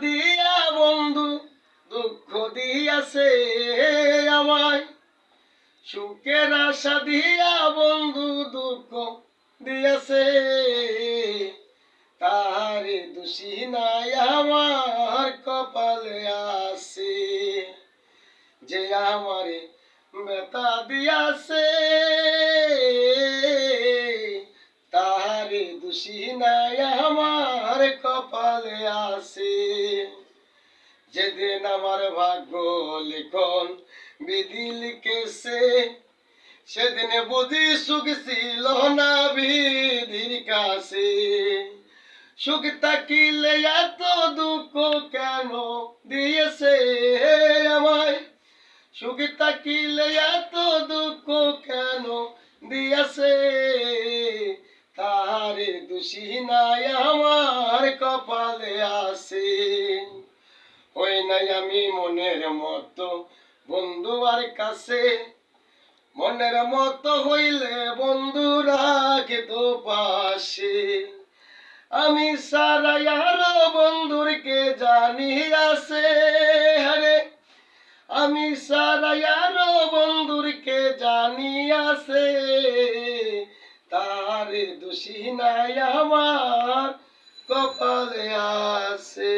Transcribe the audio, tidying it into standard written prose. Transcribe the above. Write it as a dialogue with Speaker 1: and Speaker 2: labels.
Speaker 1: দিয়া বন্ধু দুঃখ দিয়াছে আমায়, সুখের আশা দিয়া বন্ধু দুঃখ দিয়াছে। তাহারে দোষী নাই আমার কপালে আছে, যে আমারে ব্যথা দিয়াছে। তাহারে দোষী নাই আমার কপালে আছে। যেদিন আমার ভাগ্য লিখন বিধি লিখেছে, সেদিন বুঝি সুখ ছিল না বিধির কাছে। সুখ থাকিলে এত দুঃখ কেন দিয়েছে আমায়, সুখ থাকিলে এত দুঃখ কেন দিয়েছে। তাহারে দোষী নাই আমার কপালে আছে। ওই নাই আমি মনের মতো বন্ধু আর কাছে, মনের মতো হইলে বন্ধু রাখে তো পাশে। আমি সারা আরো বন্ধুর কে জানি আছে, হরে আমি সারা আরো বন্ধুর কে জানি আছে। তারে দোষী নাই আমার কপালে আছে।